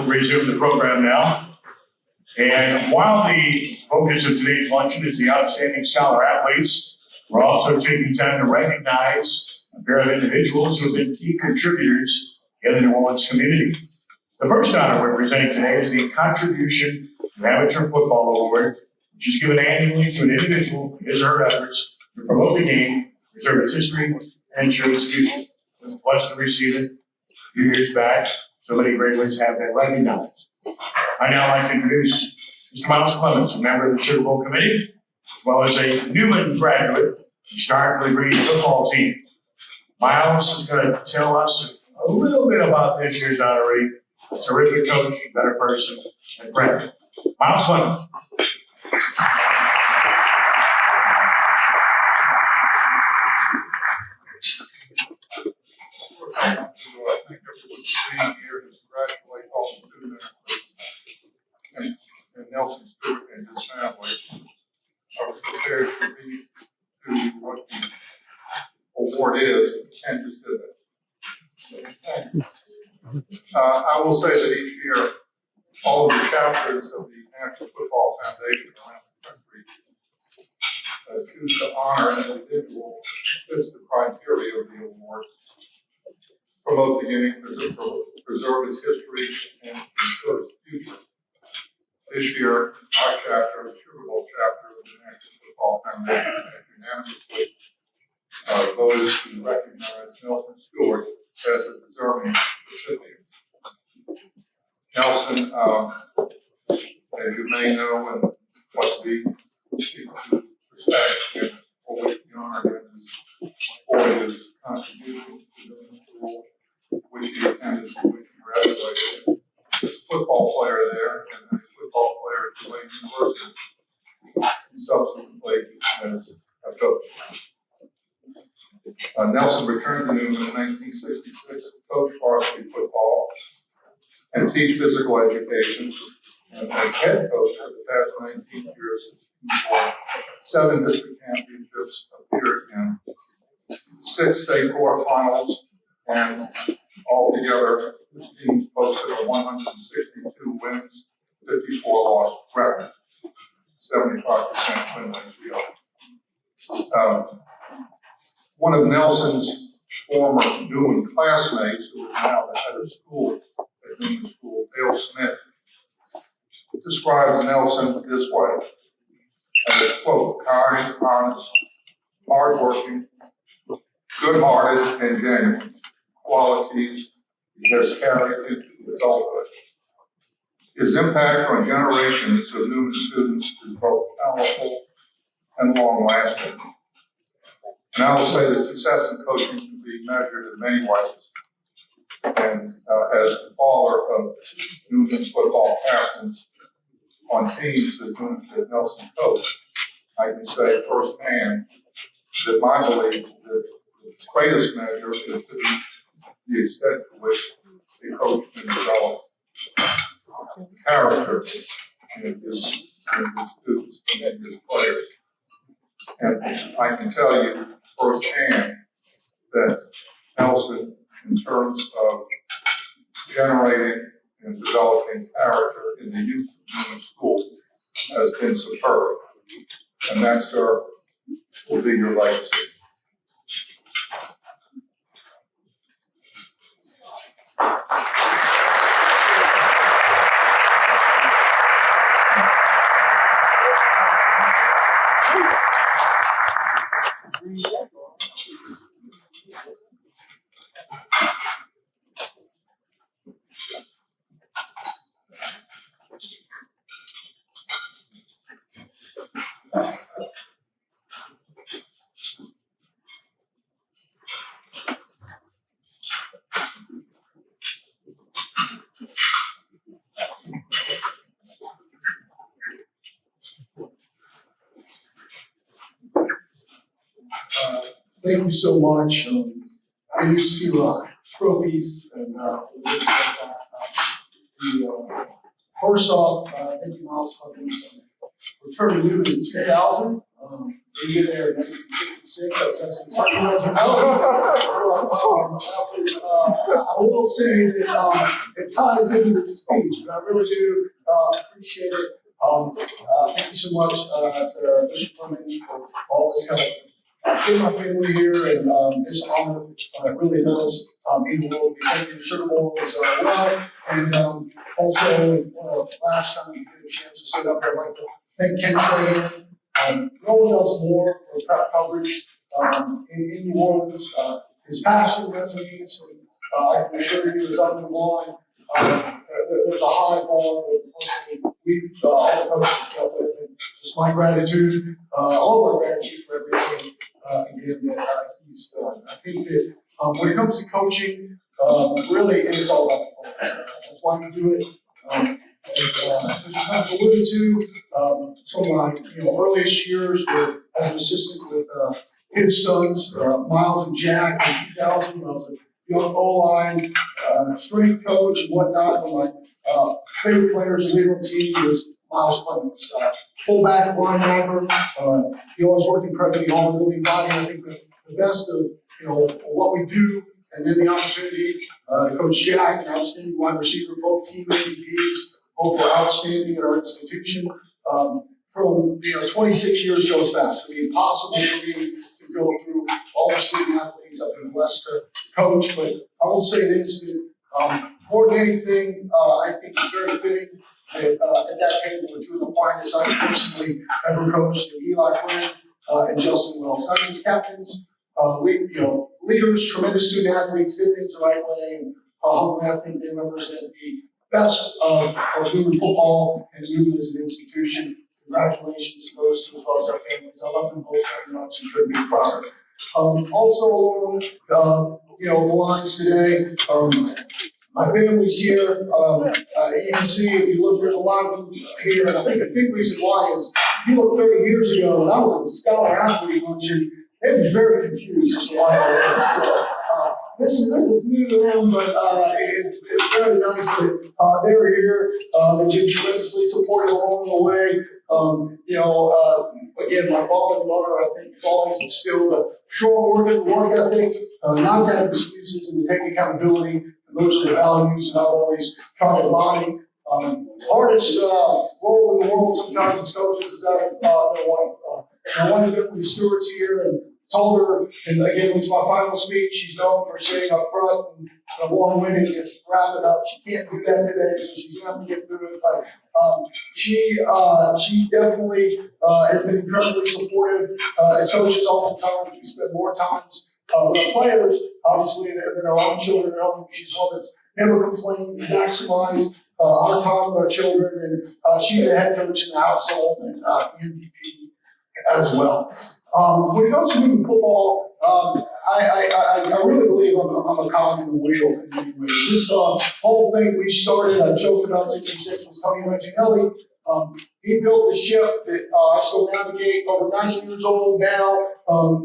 resume the program now. And while the focus of today's luncheon is the outstanding scholar athletes, we're also taking time to recognize a pair of individuals who have been key contributors in the New Orleans community. The first honor we're presenting today is the Contribution to Amateur Football Award, which is given annually to an individual for his or her efforts to promote the game, preserve its history, and ensure its future. I was blessed to receive it a few years back. So many great ones have been recognized. I now like to introduce Mr. Miles Clemens, a member of the Sugar Bowl Committee, as well as a Newman graduate who starred for the Breeze football team. Miles is going to tell us a little bit about this year's honoree. A terrific coach, better person, and friend. Miles Clemens. I think everyone here to congratulate all the student athletes and Nelson Stewart and his family. I was prepared to be to what the award is, and just did it. I will say that each year, all of the chapters of the National Football Foundation around the country choose to honor an individual who fits the criteria of the award, promote the game, preserve its history, and ensure its future. This year, our chapter, the Sugar Bowl chapter of the National Football Foundation, unanimously voted to recognize Nelson Stewart as a deserving recipient. Nelson, as you may know, and what we seek to respect and for which we honor him is for his contributions to the school, which he attended, which he graduated. As a football player there, and then a football player at Tulane University, and subsequently as a coach. Nelson returned to Newman in 1966 to coach varsity football and teach physical education. And as head coach for the past 19 years, he won 7 district championships, appeared in 6 state quarterfinals, and altogether, his teams posted a 162 wins, 54 loss record, 75% win ratio. One of Nelson's former Newman classmates, who is now the head of school at Newman School, Dale Smith, describes Nelson this way, as, quote, kind, honest, hardworking, good-hearted, and genuine, qualities he has carried into adulthood. His impact on generations of Newman students is both powerful and long-lasting. And I will say that success in coaching can be measured in many ways. And as the father of Newman football captains on teams that Nelson coached, I can say firsthand that my belief that the greatest measure is to be the extent to which the coach can develop character in his students and in his players. And I can tell you firsthand that Nelson, in terms of generating and developing character in the youth of Newman School, has been superb. And that, sir, will be your legacy. Thank you so much. I used to trophies and things like that. First off, thank you, Miles Clemens. Returned to Newman in 2000. we did there in 1966. I was actually 10 years I will say that it ties into the speech, but I really do appreciate it. Thank you so much to Bishop Clemens for all this help. In my family here, and this honor really does mean a little bit. Thank you to Sugar Bowl as well. And also, last time we get a chance to sit up here, I'd like to thank Ken Trahan. No one does more for prep coverage in New Orleans. His passion resonates, and I can assure you, as I move on, there's a high bar that we've all coaches dealt with, and just my gratitude, all of our gratitude for everything again that he's done. I think that when it comes to coaching, really it's all about the players. That's why we do it. As Bishop Clemens alluded to, some of my earliest years were as an assistant with his sons, Miles and Jack, in 2000 when I was a young O-line strength coach and whatnot. One of my favorite players and leader on the team was Miles Clemens. Fullback, linebacker. He always worked incredibly hard, building body. I think the best of what we do, and then the opportunity to coach Jack, an outstanding wide receiver, both team MVPs, both were outstanding at our institution. From 26 years goes fast. It'd be impossible for me to go through all the student athletes I've been blessed to coach, but I will say this: that more than anything, I think it's very fitting that at that table were two of the finest I've personally ever coached, Eli Friend and Justin Wells. Not just captains, leaders, tremendous student athletes, did things the right way, and I think they represent the best of Newman football and Newman as an institution. Congratulations to those two as well as our families. I love them both very much and couldn't be prouder. Also along the lines today, my family's here. You can see if you look, there's a lot of them here, and I think the big reason why is if you look 30 years ago when I was a scholar athlete luncheon, they'd be very confused as to why they were. So this is new to them, but it's very nice that they're here. They've been tremendously supported along the way. Again, my father and mother, I think, have always instilled a strong work ethic, not to have excuses and to take accountability. And those are the values that I've always tried to embody. Hardest role in the world sometimes as coaches is that of their wife. My wife, Emily Stewart's here, and told her, and again, it's my final speech. She's known for sitting up front and long-winded, just wrap it up. She can't do that today, so she's going to have to get through it. But she definitely has been incredibly supportive. As coaches, oftentimes we spend more times with our players, obviously, than our own children at home. She's one that's never complained, maximized our time with our children, and she's a head coach in the household and MVP as well. When it comes to Newman football, I really believe I'm a cog in the wheel in many ways. This whole thing we started, I joked about 66, was Tony Reginelli. He built the ship that I still navigate, over 90 years old now.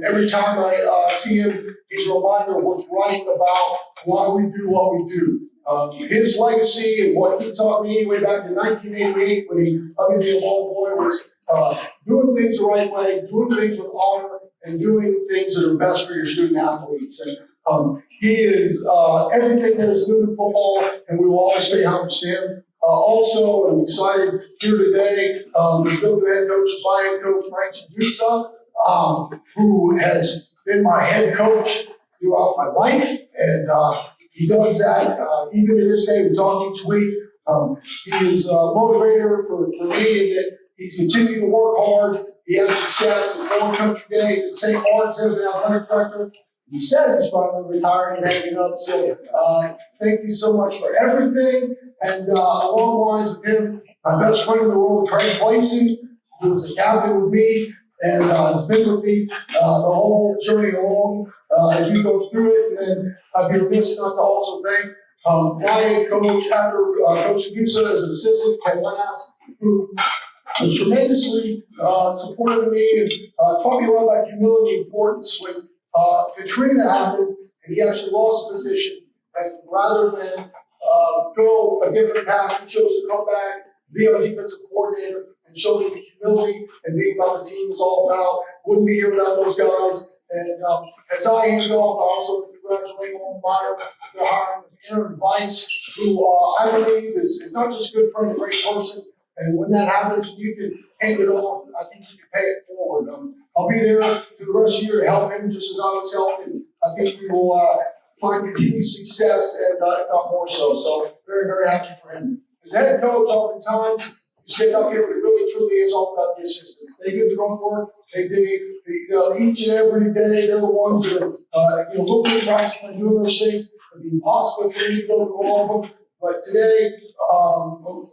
Every time I see him, he's a reminder of what's right about why we do what we do. His legacy and what he taught me way back in 1988 when he let me be a ball boy was doing things the right way, doing things with honor, and doing things that are best for your student athletes. And he is everything that is Newman football, and we will always pay homage to him. Also, I'm excited here today, the builder head coach is my head coach, Frank Chidusa, who has been my head coach throughout my life, and he does that even to this day. We talk each week. He is a motivator for me, and that he's continued to work hard. He had success at Foreign Country Day at St. Martin's as an athletic director. He says he's finally retiring and hanging up. So thank you so much for everything. And along the lines with him, my best friend in the world, Craig Placey, who was a captain with me and has been with me the whole journey along as we go through it. And then I'd be remiss not to also thank my head coach after Coach Agusa as an assistant, Ken Last, who was tremendously supportive of me and taught me a lot about humility and importance when Katrina happened and he actually lost the position. And rather than go a different path, he chose to come back, be our defensive coordinator, and and showed me the humility and being about the team is all about. Wouldn't be here without those guys. And as I hand it off, I also congratulate Walt Meyer for the hiring of Aaron Weiss, who I believe is not just a good friend, a great person. And when that happens, you can hand it off. I think you can pay it forward. I'll be there through the rest of the year to help him just as I was helped. And I think we will find continued success and if not more so. So very, very happy for him. As head coach, oftentimes you stand up here, but it really truly is all about the assistants. They do the grunt work. They do each and every day. They're the ones that are looking at practicing and doing those things. It'd be impossible for me to go through all of them. But today,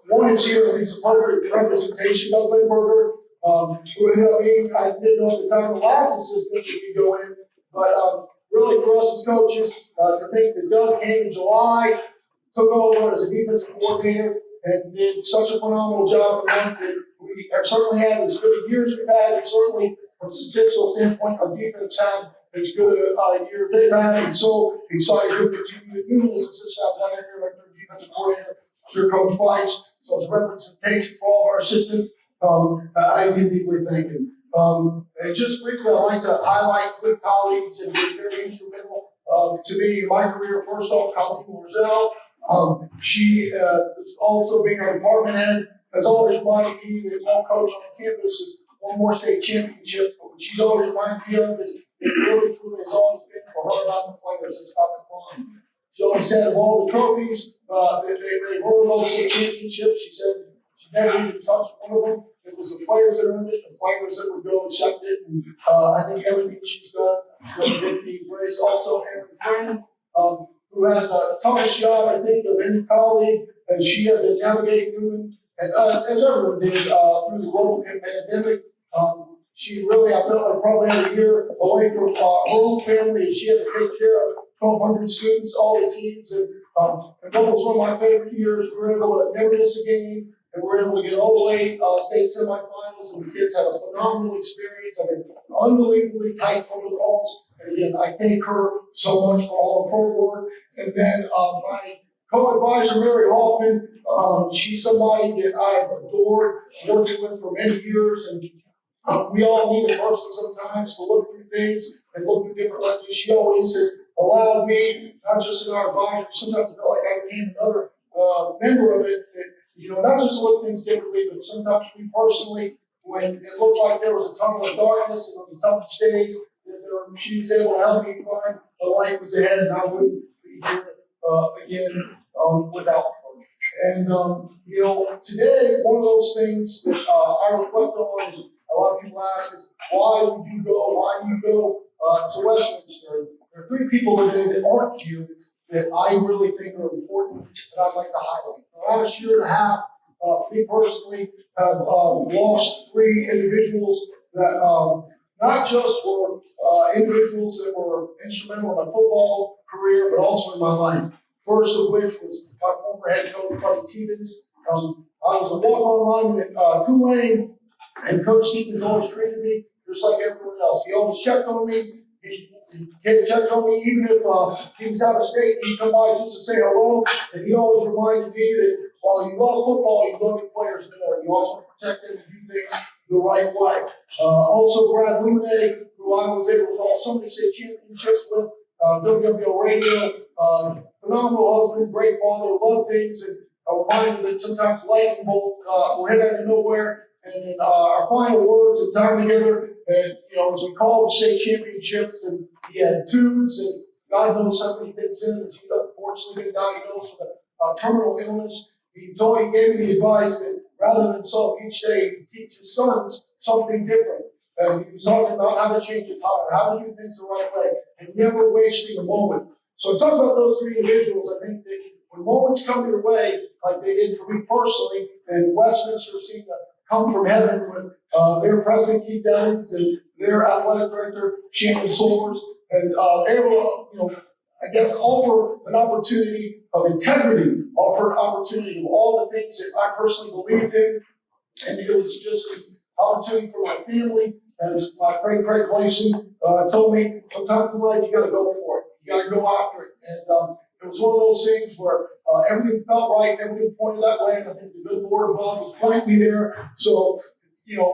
one is here. I think it's a perfect representation. Doug Lindberger, who ended up being, I didn't know at the time, the last assistant that we go in. But really, for us as coaches, to think that Doug came in July, took over as a defensive coordinator, and did such a phenomenal job in the month that we have certainly had as good a year as we've had, and certainly from a statistical standpoint, our defense had as good a year as they've had, and so excited to continue. Newman is assistant athletic director, defensive coordinator, under Coach Weiss, so it's a representation for all of our assistants. I can deeply thank him. And just briefly, I'd like to highlight good colleagues and very instrumental to me in my career. First off, Colleen Morzell. She is also being our department head, has always reminded me that one coach on campus is one more state championships, but what she's always reminded me of is it really truly has always been for her about the players, it's about the climb. She always said of all the trophies they were all state championships, she said she never even touched one of them. It was the players that earned it, the players that would go accept it, and I think everything she's done did be embraced. Also, Erin Friend, who had the toughest job, I think, of any colleague, as she had to navigate Newman, and as everyone did through the global pandemic. She really, I felt like probably had a year away from her own family, and she had to take care of 1,200 students, all the teams, and that was one of my favorite years. We were able to never miss a game, and we were able to get all the way state semifinals, and the kids had a phenomenal experience. I mean, unbelievably tight protocols. And again, I thank her so much for all of her work. And then my co-advisor, Mary Hoffman, she's somebody that I've adored working with for many years. And we all need a person sometimes to look through things and look through different lenses. She always has allowed me, not just in our advisor, sometimes I feel like I became another member of it, that, not just to look at things differently, but sometimes me personally, when it looked like there was a tunnel of darkness and on the toughest days, she was able to help me find the light was ahead, and I wouldn't be here again without her. And today, one of those things that I reflect on, and a lot of people ask is, why would you go? Why do you go to Westminster? There are three people today that aren't here that I really think are important that I'd like to highlight. The last year and a half, for me personally, have lost three individuals that not just were individuals that were instrumental in my football career, but also in my life. First of which was my former head coach, Buddy Stevens. I was a walk-on lineman at Tulane, and Coach Stevens always treated me just like everyone else. He always checked on me. He came and checked on me, even if he was out of state, he'd come by just to say hello. And he always reminded me that while you love football, you love your players more. You always want to protect them and do things the right way. Also, Brad Lumine, who I was able to call so many state championships with, WWL radio, phenomenal husband, great father, love things, and a reminder that sometimes lightning bolt will hit out of nowhere. And in our final words and time together, and as we call the state championships, and he had tubes, and God knows how many things in it, as he's unfortunately been diagnosed with a terminal illness. He gave me the advice that rather than solve each day, he teach his sons something different. And he was talking about how to change a tire, how to do things the right way, and never wasting a moment. So I talk about those three individuals. I think that when moments come your way, like they did for me personally, and Westminster seemed to come from heaven with their president, Keith Evans, and their athletic director, Shannon Soares, and able to, offer an opportunity of integrity, offer an opportunity of all the things that I personally believed in, and it was just an opportunity for my family. As my friend Craig Clayson told me, sometimes in life you got to go for it, you got to go after it, and it was one of those things where Everything felt right, everything pointed that way, and I think the good Lord above was pointing me there. So,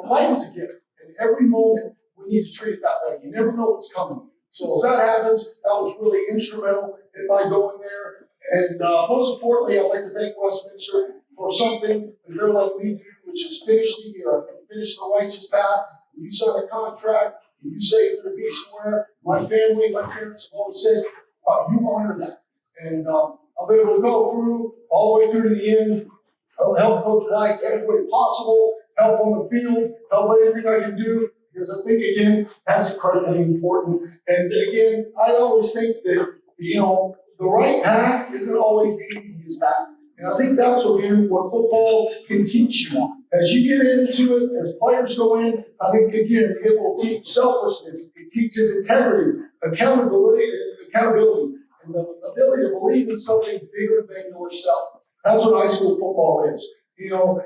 life is a gift, and every moment we need to treat it that way. You never know what's coming. So as that happens, that was really instrumental in my going there. And most importantly, I'd like to thank Westminster for something that they're like me do, which is finish the year. I think finish the righteous path. When you sign a contract, and you say you're going to be somewhere, my family, my parents have always said, you honor that. And I'll be able to go through, all the way through to the end, I'll help Coach Weiss every way possible, help on the field, help anything I can do, because I think, again, that's incredibly important. And again, I always think that, the right path isn't always the easiest path. And I think that's, again, what football can teach you. As you get into it, as players go in, I think, again, it will teach selflessness. It teaches integrity, accountability, and the ability to believe in something bigger than yourself. That's what high school football is.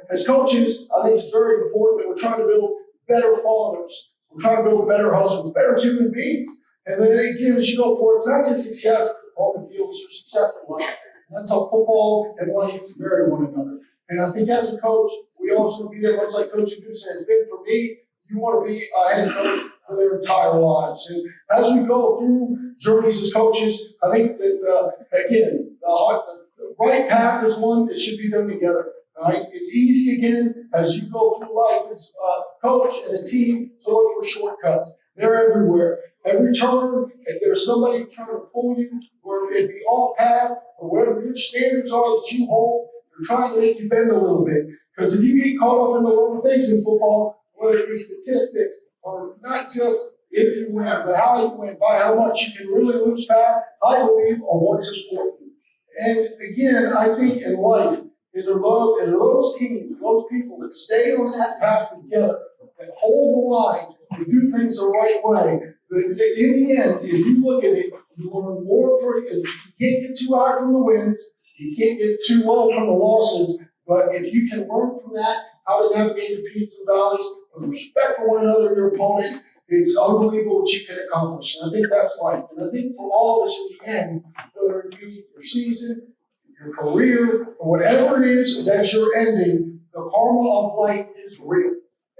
As coaches, I think it's very important that we're trying to build better fathers. We're trying to build better husbands, better human beings. And then again, as you go forward, it's not just success on the field, it's your success in life. And that's how football and life marry one another. And I think as a coach, we also be there, much like Coach Adusa has been for me. You want to be a head coach for their entire lives. And as we go through journeys as coaches, I think that, again, the right path is one that should be done together. Right? It's easy, again, as you go through life as a coach and a team, to look for shortcuts. They're everywhere. Every turn, if there's somebody trying to pull you, whether it be off path or whatever your standards are that you hold, they're trying to make you bend a little bit. Because if you get caught up in the wrong things in football, whether it be statistics or not just if you win, but how you win, by how much, you can really lose path, I believe, on what's important. And again, I think in life, it are those teams, those people that stay on that path together, that hold the line, and do things the right way, that in the end, if you look at it, you learn more from it. You can't get too high from the wins, you can't get too low from the losses, but if you can learn from that, how to navigate the peaks and valleys, with respect for one another and your opponent, it's unbelievable what you can accomplish. And I think that's life. And I think for all of us in the end, whether it be your season, your career, or whatever it is that you're ending, the karma of life is real.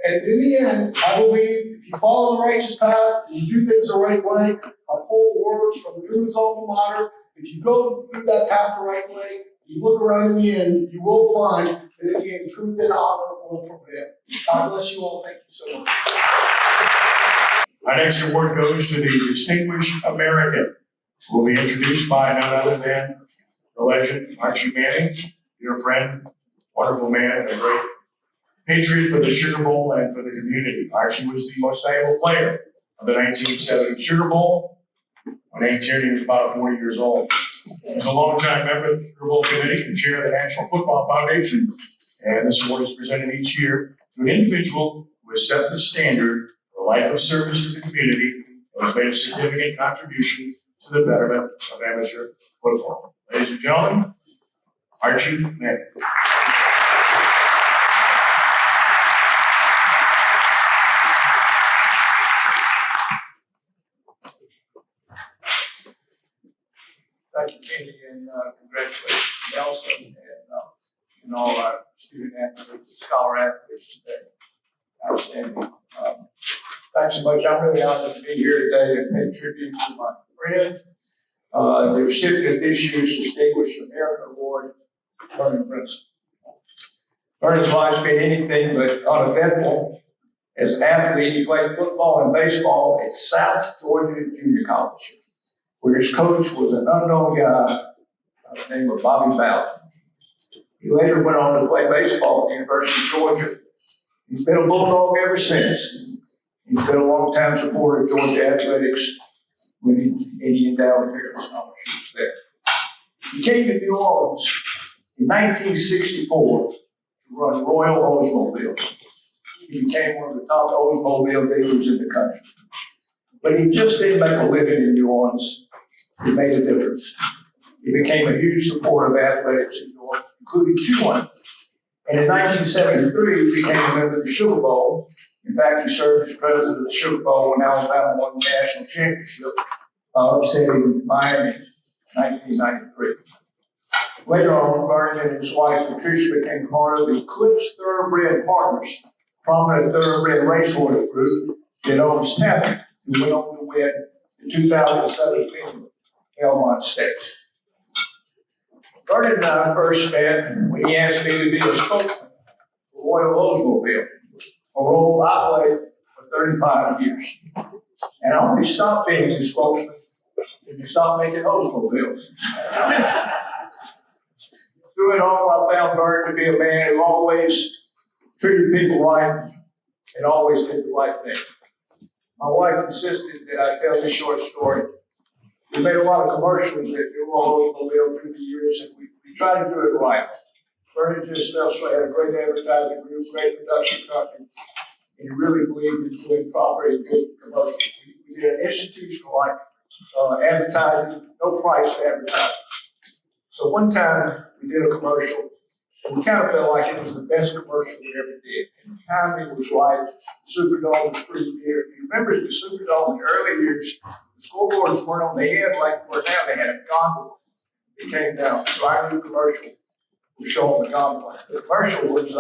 And in the end, I believe if you follow the righteous path, you do things the right way, I pull words from Newman's alma mater, if you go through that path the right way, you look around in the end, you will find that in the end, truth and honor will prevail. God bless you all. Thank you so much. Our next award goes to the Distinguished American, who will be introduced by none other than the legend, Archie Manning, dear friend, wonderful man, and a great patriot for the Sugar Bowl and for the community. Archie was the most valuable player of the 1970 Sugar Bowl. When 18, he was about 40 years old. He was a longtime member of the Sugar Bowl Committee and chair of the National Football Foundation. And this award is presented each year to an individual who has set the standard for a life of service to the community and has made a significant contribution to the betterment of amateur football. Ladies and gentlemen, Archie Manning. Thank you, Kenny, and congratulations to Nelson and all our student athletes, scholar athletes today. Outstanding. Thanks so much. I'm really honored to be here today and pay tribute to my friend, the recipient of this year's Distinguished American Award, Vernon Brinson. Vernon's life's been anything but uneventful. As an athlete, he played football and baseball at South Georgia Junior College, where his coach was an unknown guy by the name of Bobby Bowden. He later went on to play baseball at the University of Georgia. He's been a Bulldog ever since. He's been a long-time supporter of Georgia athletics when he endowed American scholarships there. He came to New Orleans in 1964 to run Royal Oldsmobile. He became one of the top Oldsmobile dealers in the country. But he just didn't make a living in New Orleans. He made a difference. He became a huge supporter of athletics in New Orleans, including two ones. And in 1973, he became a member of the Sugar Bowl. In fact, he served as president of the Sugar Bowl when Alabama won the national championship, upsetting Miami in 1993. Later on, Vernon and his wife Patricia became part of the Eclipse Thoroughbred Partners, prominent thoroughbred racehorse group that owns Tampa, who went on to win the 2017 Belmont Stakes. Vernon and I first met when he asked me to be a spokesman for Royal Oldsmobile, a role I played for 35 years. And I only stopped being a spokesman when you stopped making Oldsmobiles. Through it all, I found Vernon to be a man who always treated people right and always did the right thing. My wife insisted that I tell this short story. We made a lot of commercials at New Oldsmobile through the years, and we tried to do it right. Vernon just also had a great advertising group, great production company, and he really believed in doing proper and good commercials. We did an institutional-like advertising, no price advertising. So one time we did a commercial, and we kind of felt like it was the best commercial we ever did. And the timing was right. The Superdome was pretty near. If you remember the Superdome in the early years, the scoreboards weren't on the end like they were now. They had a gondola that came down. So our new commercial was showing the gondola. The commercial was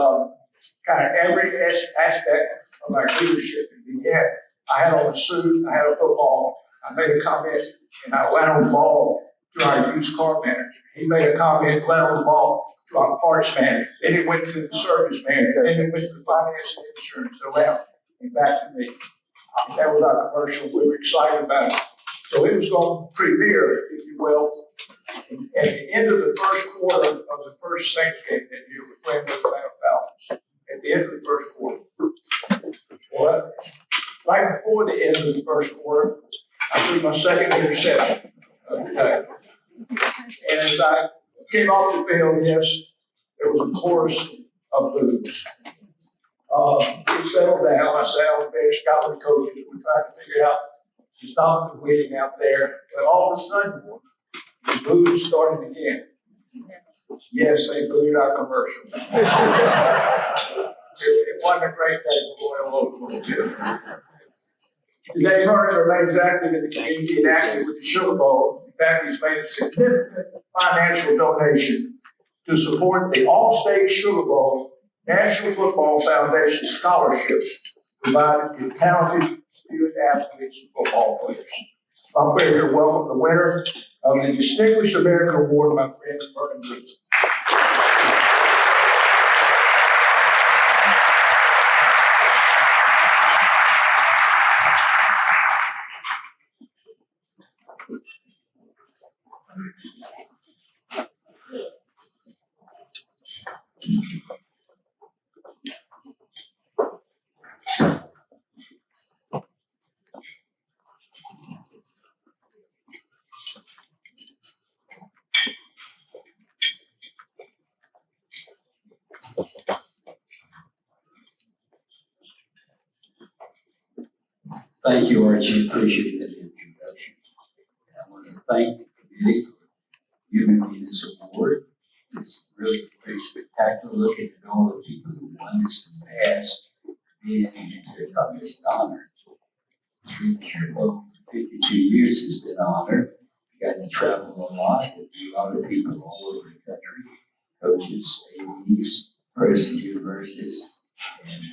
kind of every aspect of our leadership. And yeah, I had on a suit, I had a football, I made a comment, and I went on the ball to our used car manager. He made a comment, went on the ball to our parts manager. Then it went to the service manager. Then it went to the finance and insurance, around and back to me. And that was our commercial. We were excited about it. So it was going to premiere, if you will, at the end of the first quarter of the first Saints game that year. We played with the Atlanta Falcons. At the end of the first quarter. Well, right before the end of the first quarter, I threw my second interception of the day. And as I came off the field, yes, there was a chorus of boos. We settled down. I sat on the bench, got with the coaches. We tried to figure out to stop the bleeding out there. But all of a sudden, the boos started again. Yes, they booed our commercial. It wasn't a great day for Royal Oldsmobile. Today, Vernon remains active in the community and active with the Sugar Bowl. In fact, he's made a significant financial donation to support the Allstate Sugar Bowl National Football Foundation scholarships provided to talented student athletes and football players. I'm pleased to welcome the winner of the Distinguished American Award, my friend Vernon Goodson. Thank you, Archie. Appreciate that introduction. And I want to thank the committee for giving me this award. It's really very spectacular looking at all the people who won this in the past being of this honor. Being the Sugar Bowl for 52 years has been an honor. Got to travel a lot with a lot of people all over the country, coaches, ADs, presidents, universities, and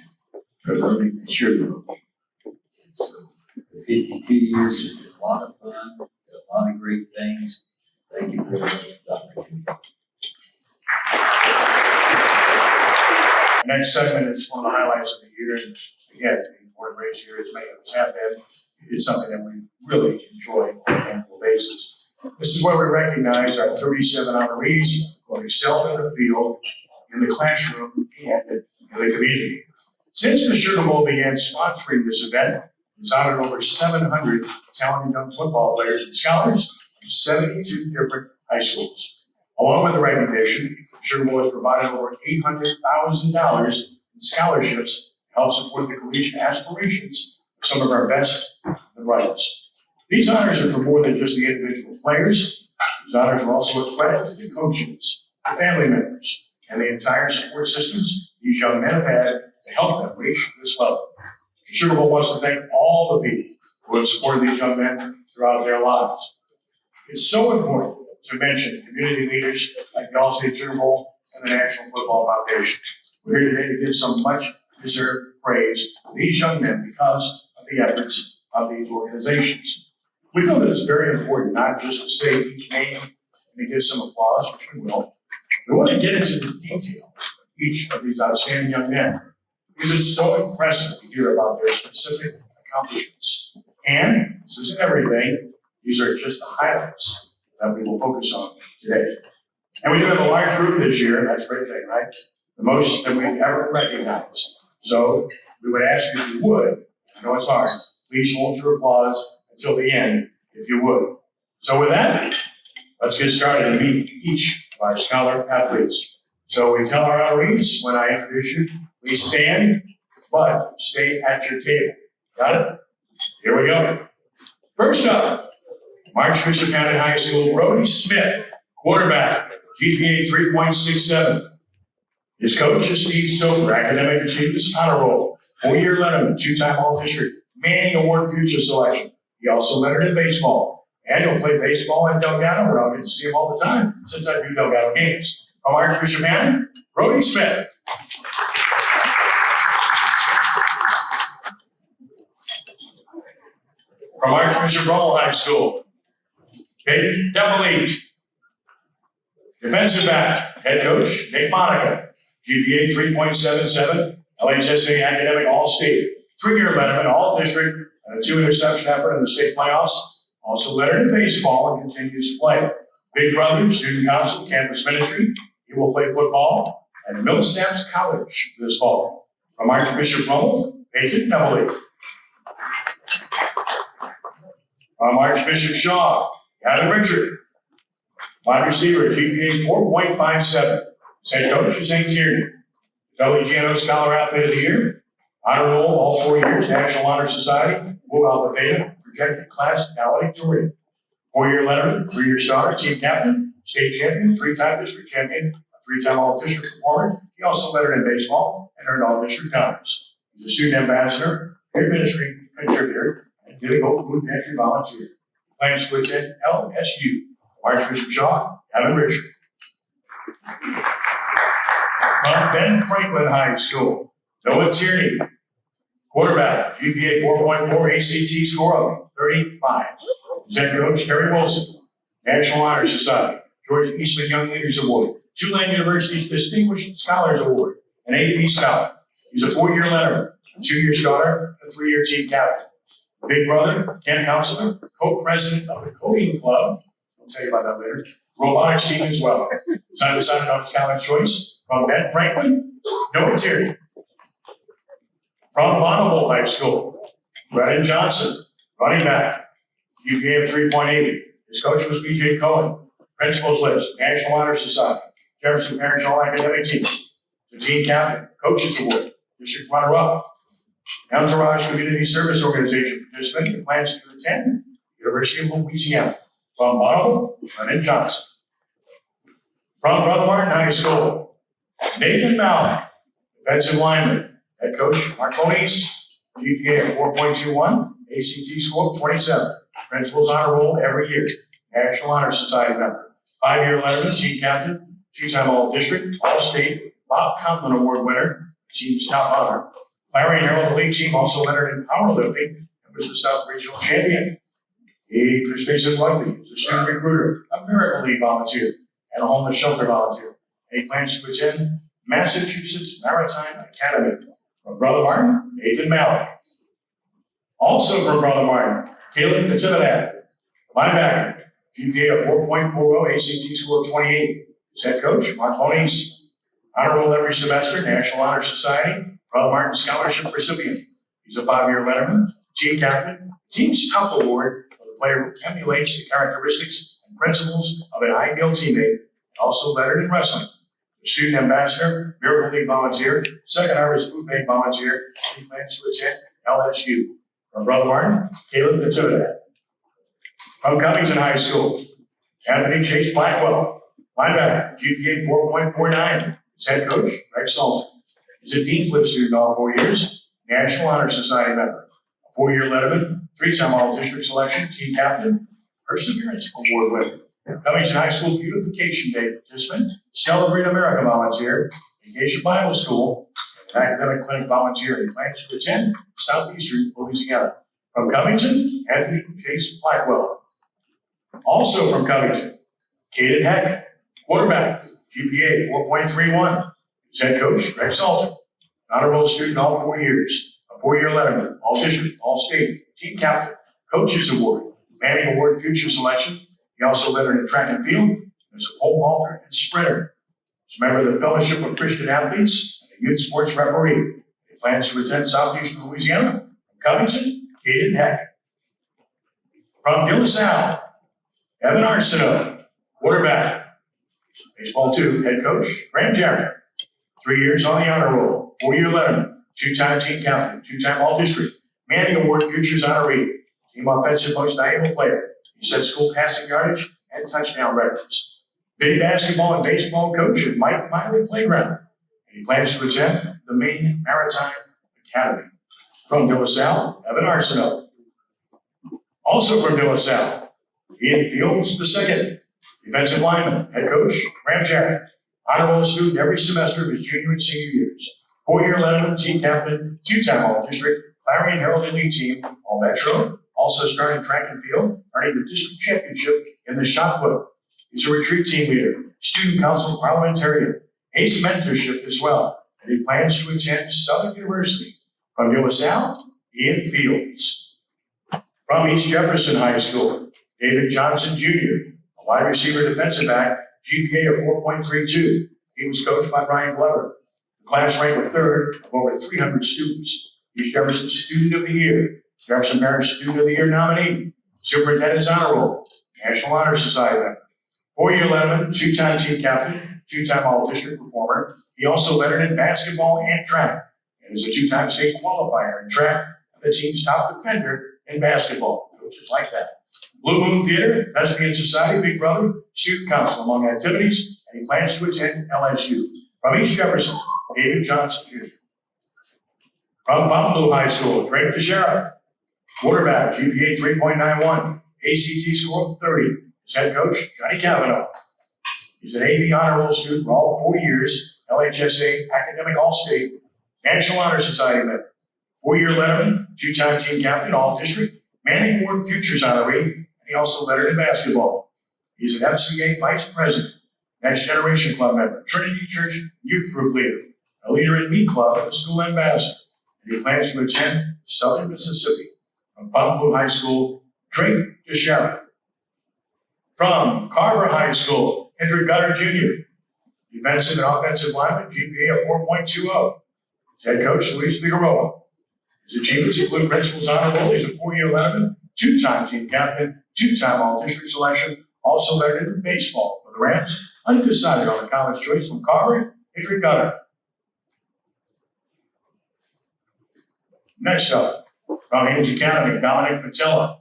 promoting the Sugar Bowl. So the 52 years has been a lot of fun, a lot of great things. Thank you very much for the opportunity. The next segment is one of the highlights of the year, and again, the award race here, as many of us have been, is something that we really enjoy on an annual basis. This is where we recognize our 37 honorees who have excelled in the field, in the classroom, and in the community. Since the Sugar Bowl began sponsoring this event, it's honored over 700 talented young football players and scholars from 72 different high schools. Along with the recognition, Sugar Bowl has provided over $800,000 in scholarships to help support the collegiate aspirations of some of our best and brightest. These honors are for more than just the individual players. These honors are also a credit to the coaches, the family members, and the entire support systems these young men have had to help them reach this level. The Sugar Bowl wants to thank all the people who have supported these young men throughout their lives. It's so important as I mentioned, community leaders like the Allstate Sugar Bowl and the National Football Foundation. We're here today to give some much deserved praise to these young men because of the efforts of these organizations. We feel that it's very important not just to say each name and to give some applause, which we will. We want to get into the details of each of these outstanding young men because it's so impressive to hear about their specific accomplishments. And this isn't everything. These are just the highlights that we will focus on today. And we do have a large group this year, and that's a great thing, right? The most that we've ever recognized. So we would ask you if you would, I know it's hard, please hold your applause until the end, if you would. So with that, let's get started and meet each of our scholar athletes. So we tell our honorees, when I introduce you, please stand, but stay at your table. Got it? Here we go. First up, Archbishop County High School, Brody Smith, quarterback, GPA 3.67. His coach is Steve Soper, academic achievements honor roll, 4-year letterman, 2-time All-District, Manning Award Future Selection. He also lettered in baseball. And he'll play baseball in Delgado, where I'll get to see him all the time since I do Delgado games. From Archbishop County, Brody Smith. From Archbishop Rummel High School, Kate Demelite. Defensive back, head coach Nick Monica, GPA 3.77, LHSA academic All-State, 3-year letterman, All-District, and a 2-interception effort in the state playoffs. Also lettered in baseball and continues to play. Big brother, student council, campus ministry. He will play football at Millsaps College this fall. From Archbishop Rummel, Peyton Demelite. From Archbishop Shaw, Gavin Richard. Wide receiver, GPA 4.57. His head coach is St. Tierney. WGNO Scholar Athlete of the Year. Honor roll all 4 years, National Honor Society, Mu Alpha Theta, projected class valedictorian. 4-year letterman, 3-year starter, team captain, state champion, 3-time district champion, a 3-time all-district performer. He also lettered in baseball and earned all-district honors. He's a student ambassador, peer ministry contributor, and Giving Hope Food Pantry volunteer. He plans to attend LSU. Archbishop Shaw, Gavin Richard. From Ben Franklin High School, Noah Tierney, quarterback, GPA 4.4, ACT score of 35. His head coach, Terry Wilson, National Honor Society, George Eastman Young Leaders Award, Tulane University's Distinguished Scholars Award, an AP Scholar. He's a 4-year letterman, a 2-year starter, and a 3-year team captain. Big brother, camp counselor, co-president of the Coding Club. I'll tell you about that later. Robotics team as well. Decided on his college choice. From Ben Franklin, Noah Tierney. From Bonneville High School, Brennan Johnson, running back, GPA of 3.80. His coach was B.J. Cohen. Principals list, National Honor Society, Jefferson Parish All-Academic Team, the team captain, coaches award, district runner-up, Entourage Community Service Organization participant and plans to attend University of Louisiana. From Bonneville, Brennan Johnson. From Brother Martin High School, Nathan Mallon, defensive lineman, head coach Mark Moniz, GPA of 4.21, ACT score of 27. Principals honor roll every year. National Honor Society member. 5-year letterman, team captain, 2-time All-District, All-State, Bob Conlon Award winner, team's top honor. Clarion Herald Elite team also lettered in powerlifting and was the South Regional champion. He participates in rugby as a student recruiter, a Miracle League volunteer, and a homeless shelter volunteer. And he plans to attend Massachusetts Maritime Academy. From Brother Martin, Nathan Mallon. Also from Brother Martin, Caleb Natividad, linebacker, GPA of 4.40, ACT score of 28. His head coach, Mark Moniz. Honor roll every semester, National Honor Society, Brother Martin Scholarship recipient. He's a 5-year letterman, team captain, team's top award for the player who emulates the characteristics and principles of an ideal teammate, and also lettered in wrestling. The student ambassador, Miracle League volunteer, second harvest food bank volunteer, he plans to attend LSU. From Brother Martin, Caleb Natividad. From Covington High School, Anthony Chase Blackwell, linebacker, GPA 4.49. His head coach, Greg Salton. He's a Dean's List student all 4 years, National Honor Society member, a 4-year letterman, 3-time All-District selection, team captain, Perseverance Award winner. Covington High School Beautification Day participant, Celebrate America volunteer, Vacation Bible School, and Academic Clinic volunteer. He plans to attend Southeastern Louisiana. From Covington, Anthony Chase Blackwell. Also from Covington, Caden Heck, quarterback, GPA 4.31. His head coach, Greg Salter, honor roll student all 4 years, a 4-year letterman, all district, all state, team captain, coaches award, Manning Award future selection. He also lettered in track and field as a pole vaulter and sprinter. He's a member of the Fellowship of Christian Athletes and a youth sports referee. He plans to attend Southeastern Louisiana. From Covington, Caden Heck. From De La Salle, Evan Arsenault, quarterback. Baseball 2, head coach, Graham Jarrett. 3 years on the honor roll, 4-year letterman, 2-time team captain, 2-time all-district, Manning Award futures honoree, team offensive most valuable player. He set school passing yardage and touchdown records. Big basketball and baseball coach at Mike Miley Playground. And he plans to attend the Maine Maritime Academy. From De La Salle, Evan Arsenault. Also from De La Salle, Ian Fields II, defensive lineman, head coach, Graham Jarrett. Honor roll student every semester of his junior and senior years. 4-year letterman, team captain, 2-time all-district, Clarion Herald Elite team, all-metro, also starting track and field, earning the district championship in the shot put. He's a retreat team leader, student council parliamentarian, ACE mentorship as well, and he plans to attend Southern University. From De La Salle, Ian Fields. From East Jefferson High School, David Johnson Jr., a wide receiver defensive back, GPA of 4.32. He was coached by Brian Glover. The class ranked 3rd of over 300 students. East Jefferson Student of the Year, Jefferson Parish Student of the Year nominee, Superintendent's Honor Roll, National Honor Society member, 4-year letterman, 2-time team captain, 2-time all-district performer. He also lettered in basketball and track, and is a 2-time state qualifier in track and the team's top defender in basketball. Coaches like that. Blue Moon Theater, Lesbian Society, Big Brother, Student Council among activities, and he plans to attend LSU. From East Jefferson, David Johnson Jr. From Fontainebleau High School, Drake Teixeira, quarterback, GPA 3.91, ACT score of 30. His head coach, Johnny Cavanaugh. He's an AB honor roll student for all 4 years, LHSA Academic All-State, National Honor Society member, 4-year letterman, 2-time team captain, all-district, Manning Award futures honoree, and he also lettered in basketball. He's an FCA vice president, Next Generation Club member, Trinity Church youth group leader, a leader in Meat Club, and a school ambassador. And he plans to attend Southern Mississippi. From Fontainebleau High School, Drake Teixeira. From Carver High School, Hendrick Gutter Jr., defensive and offensive lineman, GPA of 4.20. His head coach, Luis Figueroa. His achievements include principal's honor roll. He's a 4-year letterman, 2-time team captain, 2-time all-district selection, also lettered in baseball for the Rams, undecided on the college choice. From Carver, Hendrick Gutter. Next up, from Ames Academy, Dominic Patella,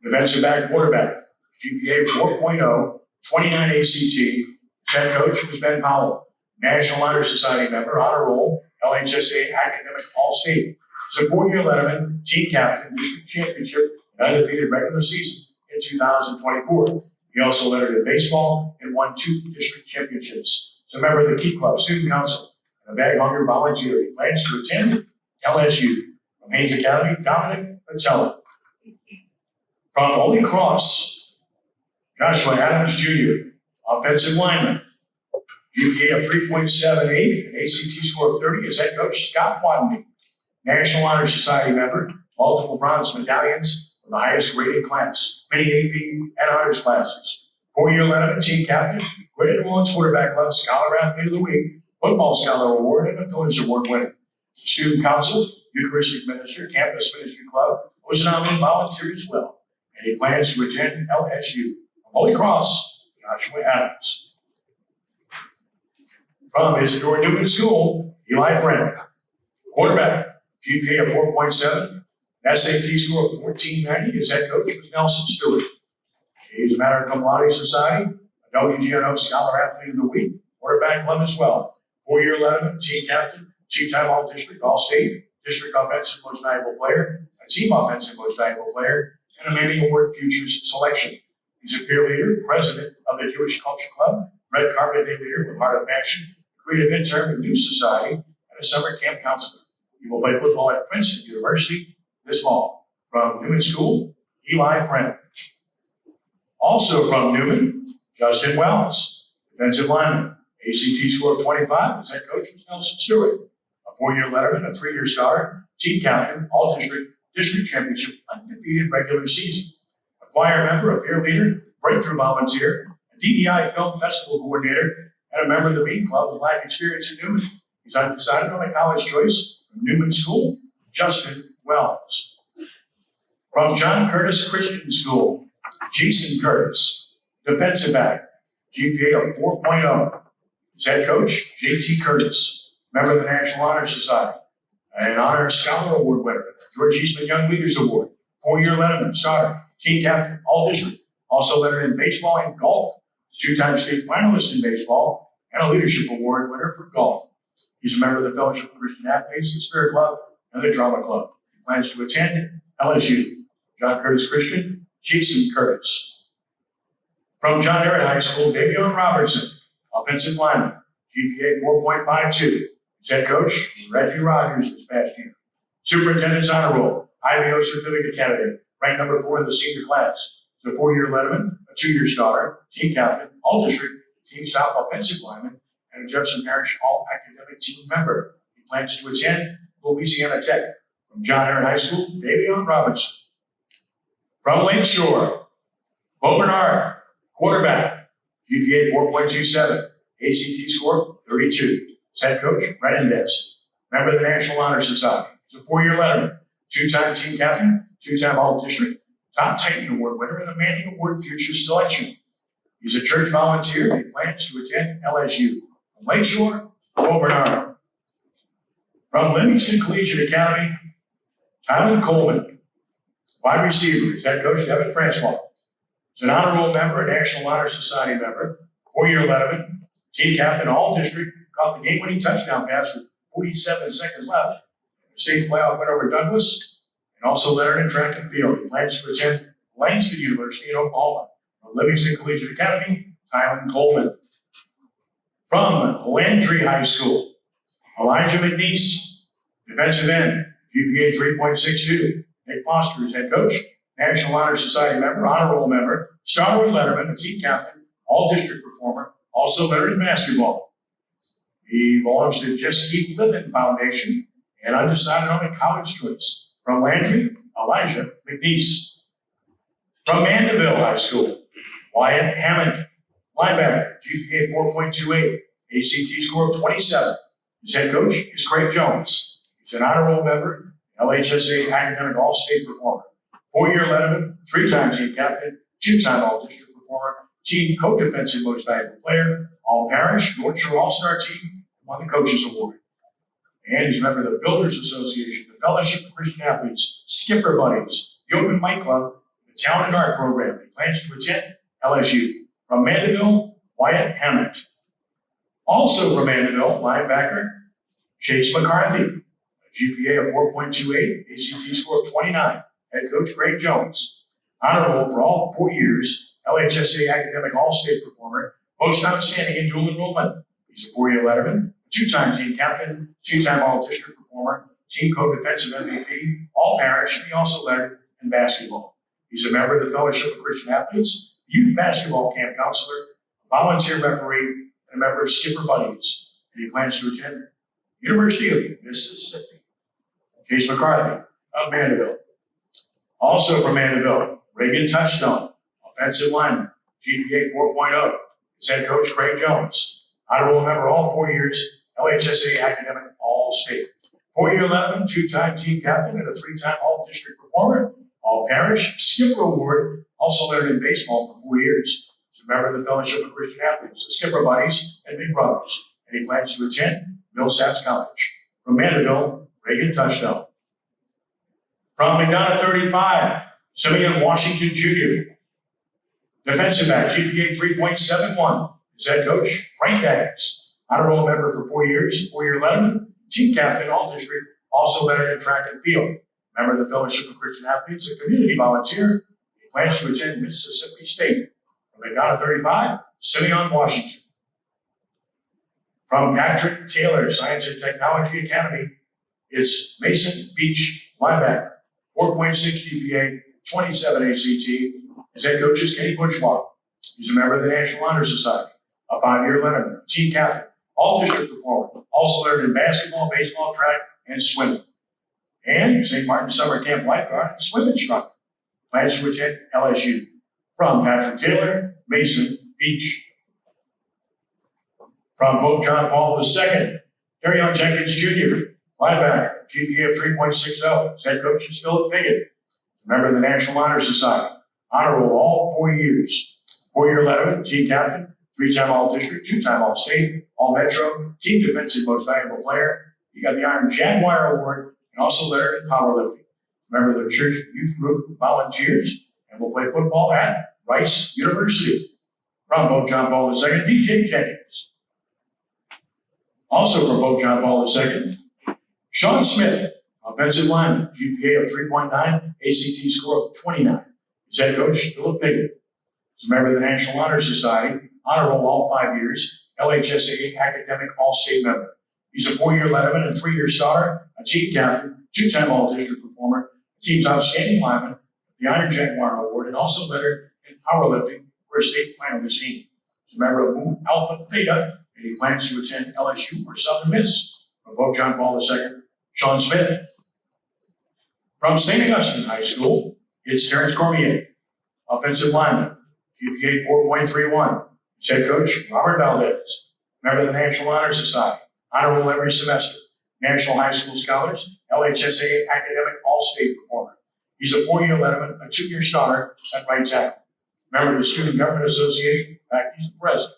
defensive back quarterback, GPA 4.0, 29 ACT. His head coach was Ben Powell, National Honor Society member, honor roll, LHSA Academic All-State. He's a 4-year letterman, team captain, district championship, and undefeated regular season in 2024. He also lettered in baseball and won 2 district championships. He's a member of the Key Club, Student Council, and a bag hugger volunteer. He plans to attend LSU. From Ames Academy, Dominic Patella. From Holy Cross, Joshua Adams Jr., offensive lineman, GPA of 3.78, an ACT score of 30. His head coach, Scott Watney, National Honor Society member, multiple bronze medallions from the highest graded class, many AP and honors classes. 4-year letterman, team captain, Graded Women's Quarterback Club Scholar Athlete of the Week, Football Scholar Award, and a Pillars Award winner. Student Council, Eucharistic Minister, Campus Ministry Club, was an nominee volunteer as well, and he plans to attend LSU. From Holy Cross, Joshua Adams. From Isidore Newman School, Eli Friend, quarterback, GPA of 4.7, SAT score of 1490. His head coach was Nelson Stewart. He's a Matter Cum Laude Society, a WGNO Scholar Athlete of the Week, quarterback club as well. 4-year letterman, team captain, 2-time all-district, all-state, district offensive most valuable player, a team offensive most valuable player, and a Manning Award futures selection. He's a peer leader, president of the Jewish Culture Club, Red Carpet Day leader with Heart of Passion, creative intern with New Society, and a summer camp counselor. He will play football at Princeton University this fall. From Newman School, Eli Friend. Also from Newman, Justin Wells, defensive lineman. ACT score of 25. His head coach was Nelson Stewart. A 4-year letterman, a 3-year starter, team captain, all-district, district championship, undefeated regular season. A choir member, a peer leader, breakthrough volunteer, a DEI film festival coordinator, and a member of the Bean Club with Black Experience in Newman. He's undecided on a college choice from Newman School, Justin Wells. From John Curtis Christian School, Jason Curtis, defensive back, GPA of 4.0. His head coach, JT Curtis, member of the National Honor Society, an Honor Scholar Award winner, George Eastman Young Leaders Award, 4-year letterman, starter, team captain, all district, also lettered in baseball and golf, 2-time state finalist in baseball, and a leadership award winner for golf. He's a member of the Fellowship of Christian Athletes, the Spirit Club, and the Drama Club. He plans to attend LSU. John Curtis Christian, Jason Curtis. From John Ehret High School, Davion Robertson, offensive lineman, GPA 4.52. His head coach, Reggie Rogers this past year. Superintendent's honor roll, IBO certificate candidate, ranked number 4 in the senior class. He's a 4-year letterman, a 2-year starter, team captain, all district, team stop offensive lineman, and a Jefferson Parish all academic team member. He plans to attend Louisiana Tech. From John Ehret High School, Davion Robertson. From Lakeshore, Bo Bernard, quarterback, GPA 4.27, ACT score 32. His head coach, Brett Indes, member of the National Honor Society. He's a 4-year letterman, 2-time team captain, 2-time all-district, top Titan Award winner, and a Manning Award Futures selection. He's a church volunteer and he plans to attend LSU. From Lakeshore, Bo Bernard. From Livingston Collegiate Academy, Tylen Coleman, wide receiver. His head coach, Devin Francois. He's an honor roll member, a National Honor Society member, 4-year letterman, team captain, all district, caught the game-winning touchdown pass with 47 seconds left. State playoff win over Douglas, and also lettered in track and field. He plans to attend Langston University in Oklahoma. From Livingston Collegiate Academy, Tylen Coleman. From Landry High School, Elijah McNeese, defensive end, GPA 3.62. Nick Foster is head coach, National Honor Society member, honor roll member, starter letterman, a team captain, all district performer, also lettered in basketball. He belongs to Just Keep Living Foundation and undecided on a college choice. From Landry, Elijah McNeese. From Mandeville High School, Wyatt Hammond, linebacker, GPA 4.28, ACT score of 27. His head coach is Craig Jones. He's an honor roll member, LHSA academic all-state performer, 4-year letterman, 3-time team captain, 2-time all-district performer, team co-defensive most valuable player, all-parish, North Shore All-Star team, won the Coaches Award. And he's a member of the Builders Association, the Fellowship of Christian Athletes, Skipper Buddies, the Open Mic Club, the Talent and Art Program. He plans to attend LSU. From Mandeville, Wyatt Hammond. Also from Mandeville, linebacker, Chase McCarthy. GPA of 4.28, ACT score of 29. Head coach Greg Jones. Honor roll for all 4 years, LHSA academic all-state performer, most outstanding in dual enrollment. He's a 4-year letterman, a 2-time team captain, 2-time all-district performer, team co-defensive MVP, all-parish, and he also lettered in basketball. He's a member of the Fellowship of Christian Athletes, youth basketball camp counselor, a volunteer referee, and a member of Skipper Buddies. And he plans to attend University of Mississippi. Chase McCarthy of Mandeville. Also from Mandeville, Reagan Touchstone, offensive lineman, GPA 4.0. His head coach, Craig Jones. Honor roll member all 4 years, LHSA academic all-state. 4-year letterman, 2-time team captain, and a 3-time all-district performer, all-parish, Skipper Award, also lettered in baseball for 4 years. He's a member of the Fellowship of Christian Athletes, the Skipper Buddies, and Big Brothers. And he plans to attend Millsaps College. From Mandeville, Reagan Touchdown. From McDonough 35, Simeon Washington Jr. Defensive back, GPA 3.71. His head coach, Frank Daggs. Honor roll member for 4 years, 4-year letterman, team captain, all district, also lettered in track and field. Member of the Fellowship of Christian Athletes, a community volunteer. He plans to attend Mississippi State. From McDonough 35, Simeon Washington. From Patrick Taylor Science and Technology Academy, it's Mason Beach, linebacker, 4.6 GPA, 27 ACT. His head coach is Kenny Bushwalk. He's a member of the National Honor Society, a 5-year letterman, team captain, all-district performer, also lettered in basketball, baseball, track, and swimming. And St. Martin Summer Camp lifeguard and swim instructor. Plans to attend LSU. From Patrick Taylor, Mason Beach. From Pope John Paul II, Darion Jenkins Jr., linebacker, GPA of 3.60. His head coach is Philip Piggott, member of the National Honor Society. Honor roll all 4 years. 4-year letterman, team captain, 3-time All-District, 2-time All-State, All-Metro, team defensive most valuable player. He got the Iron Jaguar Award and also lettered in powerlifting. Member of the church youth group volunteers and will play football at Rice University. From Pope John Paul II, DJ Jenkins. Also from Pope John Paul II, Sean Smith, offensive lineman, GPA of 3.9, ACT score of 29. His head coach, Philip Piggott. He's a member of the National Honor Society, honor roll all 5 years, LHSAA academic all-state member. He's a 4-year letterman and 3-year starter, a team captain, 2-time all-district performer, a team's outstanding lineman, the Iron Jaguar Award, and also lettered in powerlifting for a state finalist team. He's a member of Mu Alpha Theta, and he plans to attend LSU or Southern Miss. From Pope John Paul II, Sean Smith. From St. Augustine High School, it's Terrence Cormier, offensive lineman, GPA 4.31. His head coach, Robert Valdez, member of the National Honor Society, honor roll every semester, National High School Scholars, LHSAA academic all-state performer. He's a 4-year letterman, a 2-year starter at right tackle, member of the Student Government Association. In fact, he's the president.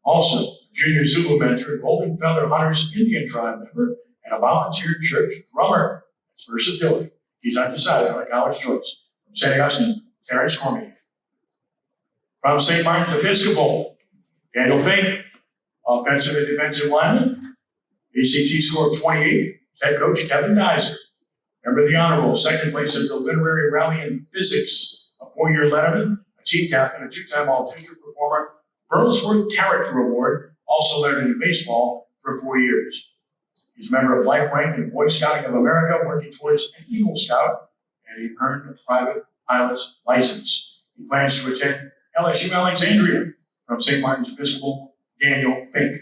Also, a junior Zulu mentor, Golden Feather Hunters Indian tribe member, and a volunteer church drummer. It's versatility. He's undecided on a college choice. From St. Augustine, Terrence Cormier. From St. Martin's Episcopal, Daniel Fink, offensive and defensive lineman, ACT score of 28. His head coach, Kevin Geiser. Member of the honor roll, 2nd place at the literary rally in physics, a 4-year letterman, a team captain, a 2-time all-district performer, Burlsworth Character Award, also lettered in baseball for 4 years. He's a member of Life Rank and Boy Scouting of America, working towards an Eagle Scout, and he earned a private pilot's license. He plans to attend LSU Alexandria. From St. Martin's Episcopal, Daniel Fink.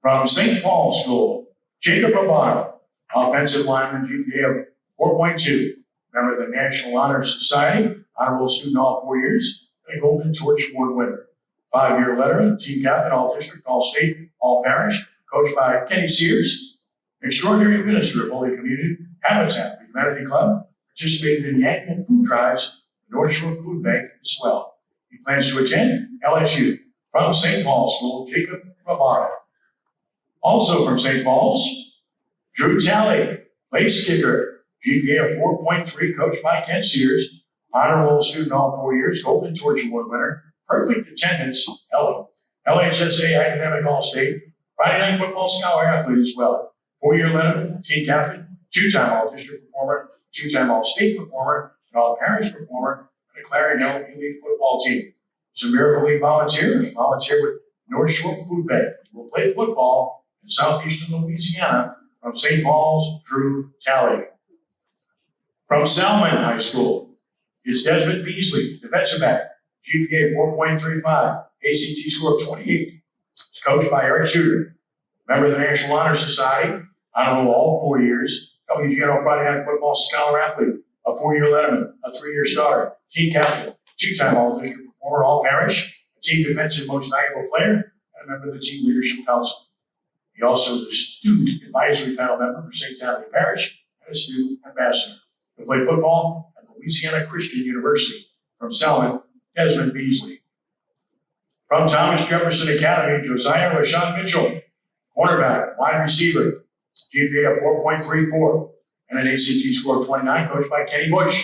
From St. Paul's School, Jacob Roboto, offensive lineman, GPA of 4.2, member of the National Honor Society, honor roll student all 4 years, and a Golden Torch Award winner. 5-year letterman, team captain, all-district, all-state, all-parish, coached by Kenny Sears, extraordinary minister of Holy Communion, Habitat for Humanity Club, participated in the annual food drives, the North Shore Food Bank as well. He plans to attend LSU. From St. Paul's School, Jacob Rabara. Also from St. Paul's, Drew Talley, place kicker, GPA of 4.3, coached by Ken Sears, honor roll student all 4 years, Golden Torch Award winner, perfect attendance, LHSA academic all-state, Friday Night Football scholar athlete as well. 4-year letterman, team captain, 2-time all-district performer, 2-time all-state performer, and all-parish performer, and a Clarion Elite football team. He's a Miracle League volunteer with North Shore Food Bank. He will play football in southeastern Louisiana. From St. Paul's, Drew Talley. From Salmon High School, it's Desmond Beasley, defensive back, GPA 4.35, ACT score of 28. He's coached by Eric Shooter, member of the National Honor Society, honor roll all 4 years, WGNO Friday Night Football scholar athlete, a 4-year letterman, a 3-year starter, team captain, 2-time all-district performer, all-parish, a team defensive most valuable player, and a member of the team leadership council. He also is a student advisory panel member for St. Tammany Parish and a student ambassador. He'll play football at Louisiana Christian University. From Salmon, Desmond Beasley. From Thomas Jefferson Academy, Josiah Rashawn Mitchell, cornerback, wide receiver, GPA of 4.34, and an ACT score of 29, coached by Kenny Bush.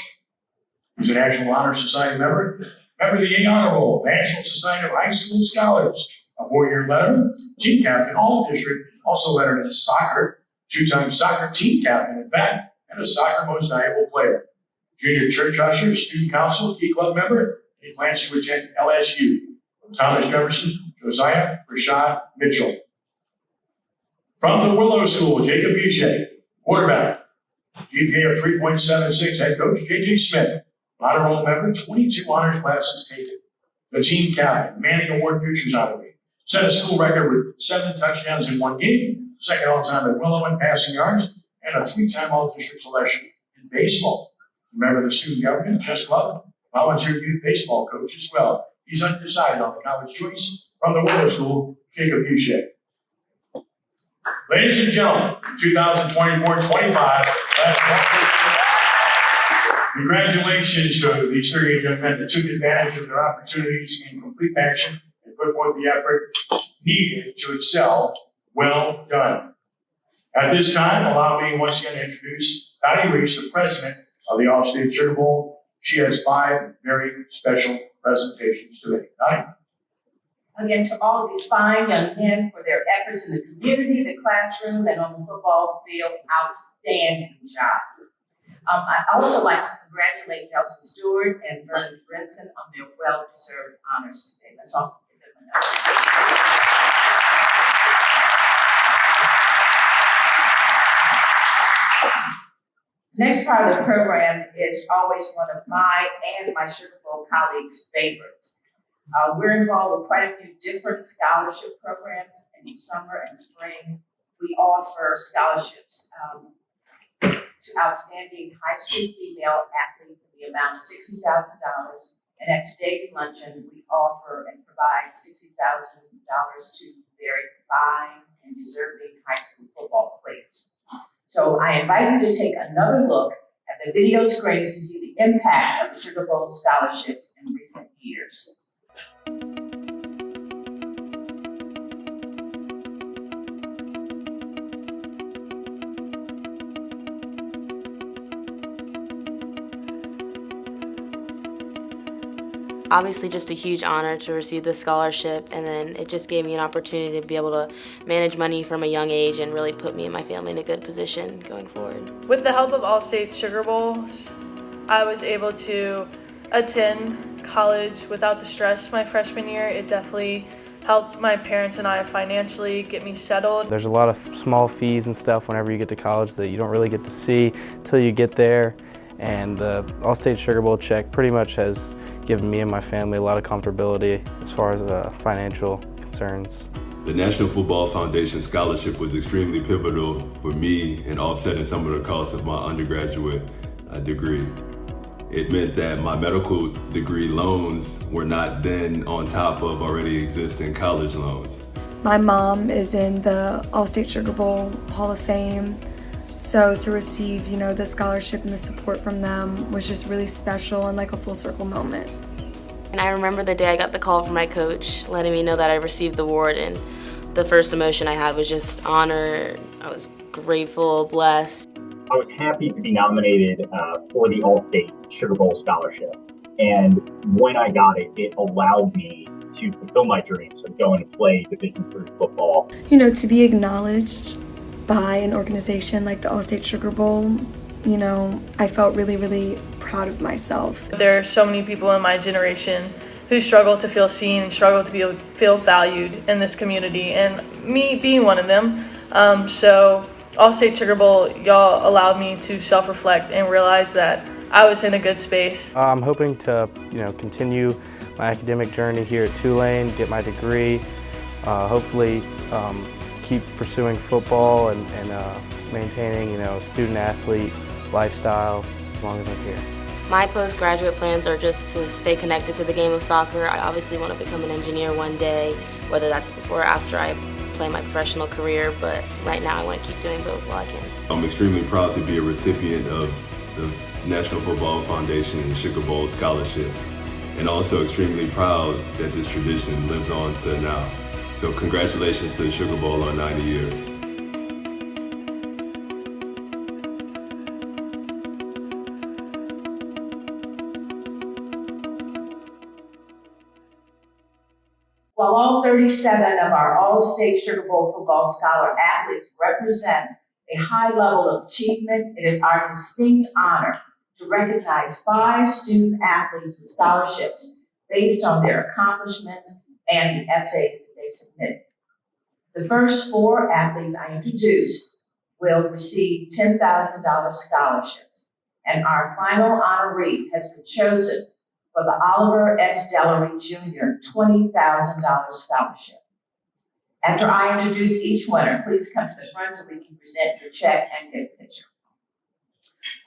He's a National Honor Society member of the A Honor Roll, National Society of High School Scholars, a 4-year letterman, team captain, all-district, also lettered in soccer, 2-time soccer team captain, in fact, and a soccer most valuable player. Junior church usher, student council, key club member, and he plans to attend LSU. From Thomas Jefferson, Josiah Rashad Mitchell. From the Willow School, Jacob Guichet, quarterback. GPA of 3.76, head coach J.J. Smith. Honor roll member, 22 honors classes taken. The team captain, Manning Award Futures honoree. Set a school record with 7 touchdowns in 1 game, second all-time at Willow in passing yards, and a 3-time all-district selection in baseball. Member of the student government, chess club, volunteer youth baseball coach as well. He's undecided on the college choice. From the Willow School, Jacob Guichet. Ladies and gentlemen, 2024-25, congratulations to these 38 young men that took advantage of their opportunities in complete fashion and put forth the effort needed to excel. Well done. At this time, allow me once again to introduce Patty Reese, the president of the Allstate Sugar Bowl. She has 5 very special presentations today. Patty. Again, to all of these fine young men for their efforts in the community, the classroom, and on the football field, outstanding job. I'd also like to congratulate Nelson Stewart and Vernon Brinson on their well-deserved honors today. Let's all give them a Next part of the program is always one of my and my Sugar Bowl colleagues' favorites. We're involved with quite a few different scholarship programs, and each summer and spring we offer scholarships to outstanding high school female athletes in the amount of $60,000. And at today's luncheon, we offer and provide $60,000 to very fine and deserving high school football players. So I invite you to take another look at the video screens to see the impact of the Sugar Bowl scholarships in recent years. Obviously just a huge honor to receive this scholarship, and then it just gave me an opportunity to be able to manage money from a young age and really put me and my family in a good position going forward. With the help of Allstate Sugar Bowls, I was able to attend college without the stress my freshman year. It definitely helped my parents and I financially get me settled. There's a lot of small fees and stuff whenever you get to college that you don't really get to see until you get there, and the Allstate Sugar Bowl check pretty much has given me and my family a lot of comfortability as far as financial concerns. The National Football Foundation scholarship was extremely pivotal for me in offsetting some of the costs of my undergraduate degree. It meant that my medical degree loans were not then on top of already existing college loans. My mom is in the Allstate Sugar Bowl Hall of Fame. So to receive, the scholarship and the support from them was just really special and like a full circle moment. And I remember the day I got the call from my coach letting me know that I received the award, and the first emotion I had was just honor. I was grateful, blessed. I was happy to be nominated for the Allstate Sugar Bowl Scholarship. And when I got it, it allowed me to fulfill my dreams of going to play Division III football. To be acknowledged by an organization like the Allstate Sugar Bowl, I felt really, really proud of myself. There are so many people in my generation who struggle to feel seen and struggle to feel valued in this community, and me being one of them. So Allstate Sugar Bowl, y'all allowed me to self-reflect and realize that I was in a good space. I'm hoping to, continue my academic journey here at Tulane, get my degree, hopefully keep pursuing football and maintaining, a student-athlete lifestyle as long as I'm here. My postgraduate plans are just to stay connected to the game of soccer. I obviously want to become an engineer one day, whether that's before or after I play my professional career, but right now I want to keep doing both while I can. I'm extremely proud to be a recipient of the National Football Foundation Sugar Bowl Scholarship, and also extremely proud that this tradition lives on to now. So congratulations to the Sugar Bowl on 90 years. While all 37 of our All-State Sugar Bowl football scholar athletes represent a high level of achievement, it is our distinct honor to recognize 5 student athletes with scholarships based on their accomplishments and the essays that they submitted. The first 4 athletes I introduced will receive $10,000 scholarships, and our final honoree has been chosen for the Oliver S. Dellery Jr. $20,000 scholarship. After I introduce each winner, please come to the front so we can present your check and get a picture.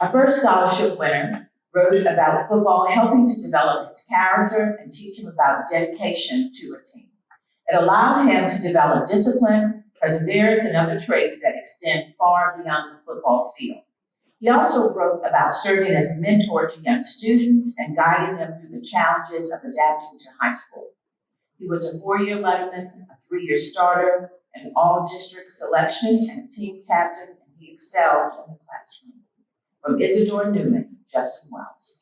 Our first scholarship winner wrote about football, helping to develop his character and teach him about dedication to a team. It allowed him to develop discipline, perseverance, and other traits that extend far beyond the football field. He also wrote about serving as a mentor to young students and guiding them through the challenges of adapting to high school. He was a 4-year letterman, a 3-year starter, an all-district selection, and a team captain, and he excelled in the classroom. From Isidore Newman, Justin Wells.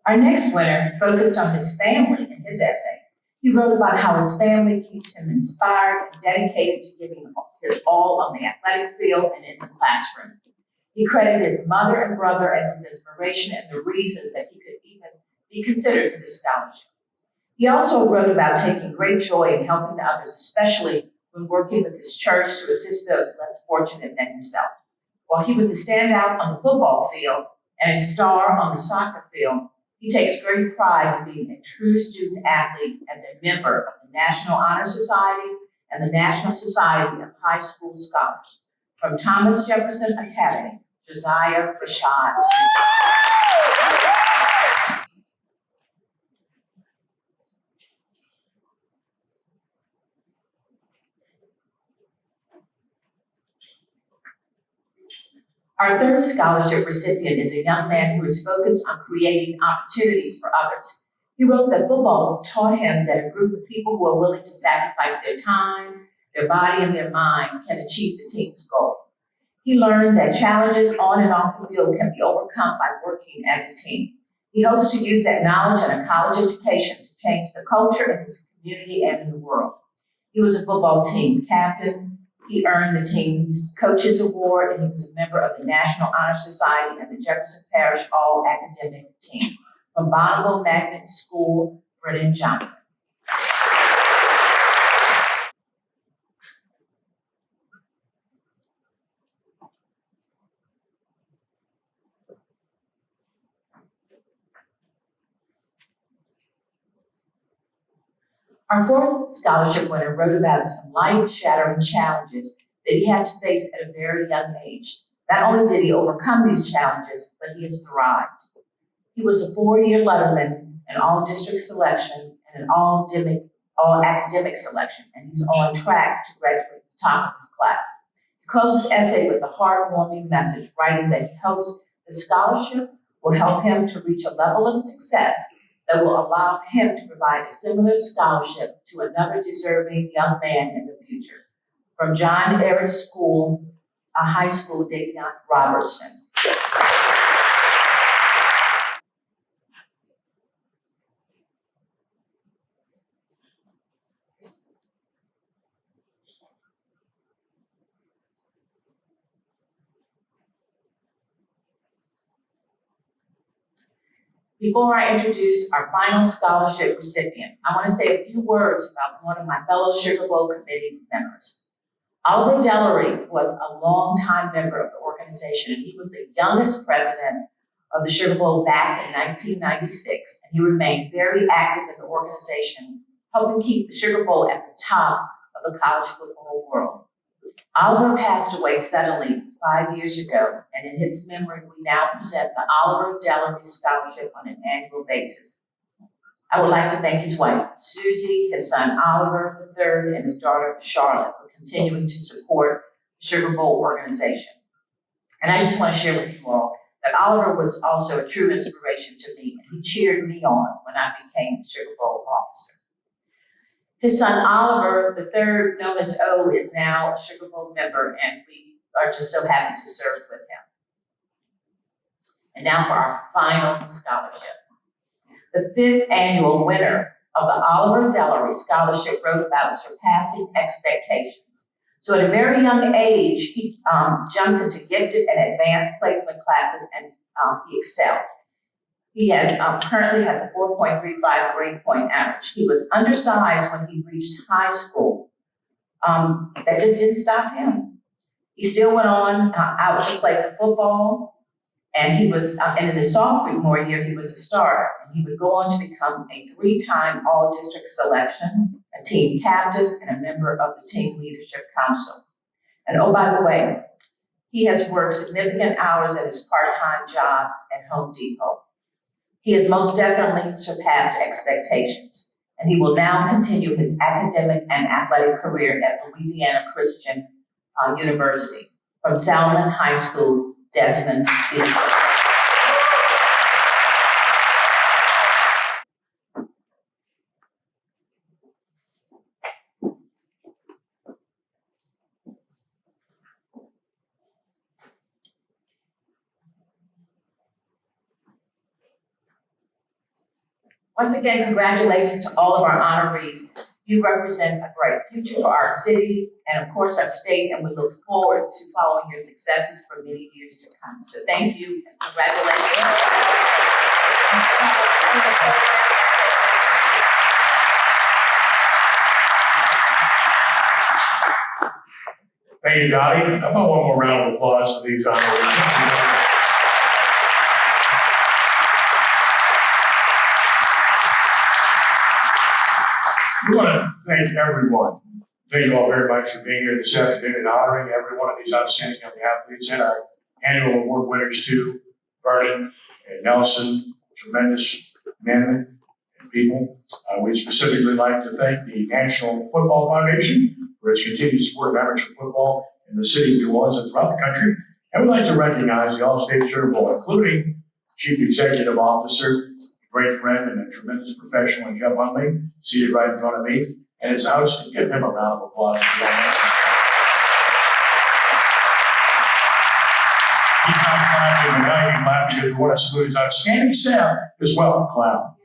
Our next winner focused on his family in his essay. He wrote about how his family keeps him inspired and dedicated to giving his all on the athletic field and in the classroom. He credited his mother and brother as his inspiration and the reasons that he could even be considered for this scholarship. He also wrote about taking great joy in helping others, especially when working with his church to assist those less fortunate than himself. While he was a standout on the football field and a star on the soccer field, he takes great pride in being a true student athlete as a member of the National Honor Society and the National Society of High School Scholars. From Thomas Jefferson Academy, Josiah Rashad. Our third scholarship recipient is a young man who is focused on creating opportunities for others. He wrote that football taught him that a group of people who are willing to sacrifice their time, their body, and their mind can achieve the team's goal. He learned that challenges on and off the field can be overcome by working as a team. He hopes to use that knowledge and a college education to change the culture in his community and in the world. He was a football team captain. He earned the team's Coaches Award, and he was a member of the National Honor Society and the Jefferson Parish All-Academic Team. From Bonneville Magnet School, Brennan Johnson. Our fourth scholarship winner wrote about some life-shattering challenges that he had to face at a very young age. Not only did he overcome these challenges, but he has thrived. He was a 4-year letterman, an all-district selection, and an all-academic selection, and he's on track to graduate at the top of his class. He closed his essay with a heartwarming message, writing that he hopes the scholarship will help him to reach a level of success that will allow him to provide a similar scholarship to another deserving young man in the future. From John Ehret School, a high school, Davion Robertson. Before I introduce our final scholarship recipient, I want to say a few words about one of my fellow Sugar Bowl committee members. Oliver Dellery was a longtime member of the organization, and he was the youngest president of the Sugar Bowl back in 1996, and he remained very active in the organization, helping keep the Sugar Bowl at the top of the college football world. Oliver passed away suddenly 5 years ago, and in his memory, we now present the Oliver Dellery Scholarship on an annual basis. I would like to thank his wife, Susie, his son, Oliver III, and his daughter, Charlotte, for continuing to support the Sugar Bowl organization. And I just want to share with you all that Oliver was also a true inspiration to me, and he cheered me on when I became a Sugar Bowl officer. His son, Oliver III, known as O, is now a Sugar Bowl member, and we are just so happy to serve with him. And now for our final scholarship. The 5th annual winner of the Oliver Dellery Scholarship wrote about surpassing expectations. So at a very young age, he jumped into gifted and advanced placement classes, and he excelled. He currently has a 4.35 grade point average. He was undersized when he reached high school. That just didn't stop him. He still went on out to play football. And he was, and in his sophomore year, he was a starter. And he would go on to become a 3-time all-district selection, a team captain, and a member of the team leadership council. And oh, by the way, he has worked significant hours at his part-time job at Home Depot. He has most definitely surpassed expectations, and he will now continue his academic and athletic career at Louisiana Christian University. From Salmon High School, Desmond Beasley. Once again, congratulations to all of our honorees. You represent a bright future for our city and, of course, our state, and we look forward to following your successes for many years to come. So thank you and congratulations. Thank you, Dottie. How about one more round of applause for these honorees? We want to thank everyone. Thank you all very much for being here this afternoon and honoring every one of these outstanding young athletes and our annual award winners too, Vernon and Nelson, tremendous men and people. We'd specifically like to thank the National Football Foundation for its continued support of amateur football in the city of New Orleans and throughout the country. And we'd like to recognize the Allstate Sugar Bowl, including Chief Executive Officer, great friend and a tremendous professional, and Jeff Huntley, seated right in front of me. And it's ours to give him a round of applause. He's not clapping, but now you can clap because we want to salute his outstanding staff as well. Clap.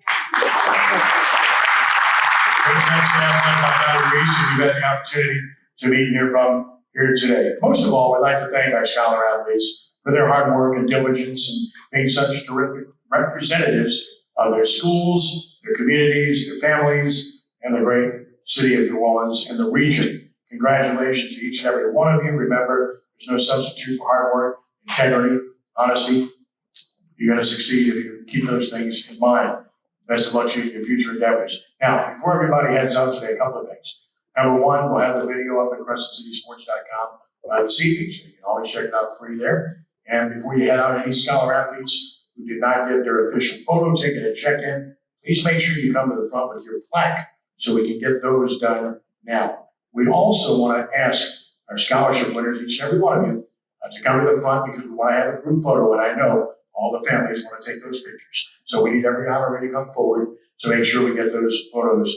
There's that staff led by Dr. Reese, and you've had the opportunity to meet and hear from here today. Most of all, we'd like to thank our scholar athletes for their hard work and diligence and being such terrific representatives of their schools, their communities, their families, and the great city of New Orleans and the region. Congratulations to each and every one of you. Remember, there's no substitute for hard work, integrity, honesty. You're going to succeed if you keep those things in mind. Best of luck to you in your future endeavors. Now, before everybody heads out today, a couple of things. Number one, we'll have the video up at CrescentCitySports.com this evening, so you can always check it out free there. And before you head out, any scholar athletes who did not get their official photo taken at check-in, please make sure you come to the front with your plaque so we can get those done now. We also want to ask our scholarship winners, each and every one of you, to come to the front because we want to have a group photo, and I know all the families want to take those pictures. So we need every honoree to come forward to make sure we get those photos.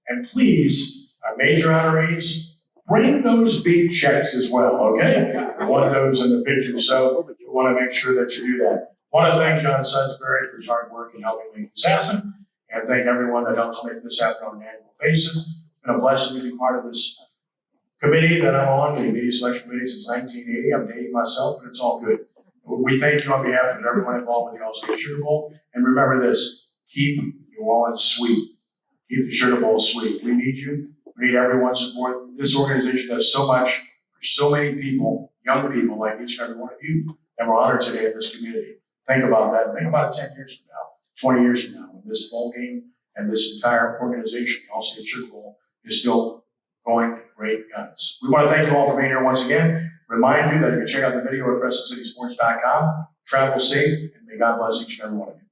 And please, our major honorees, bring those big checks as well, okay? We want those in the picture, so we want to make sure that you do that. I want to thank John Sunsbury for his hard work in helping make this happen, and thank everyone that helps make this happen on an annual basis. It's been a blessing to be part of this committee that I'm on, the Media Selection Committee, since 1980. I'm dating myself, but it's all good. We thank you on behalf of everyone involved with the Allstate Sugar Bowl, and remember this, keep New Orleans sweet. Keep the Sugar Bowl sweet. We need you. We need everyone's support. This organization does so much for so many people, young people like each and every one of you, that we're honored today in this community. Think about that. Think about it 10 years from now, 20 years from now, when this bowl game and this entire organization, the Allstate Sugar Bowl, is still going great guns. We want to thank you all for being here once again. Remind you that you can check out the video at CrescentCitySports.com. Travel safe, and may God bless each and every one of you.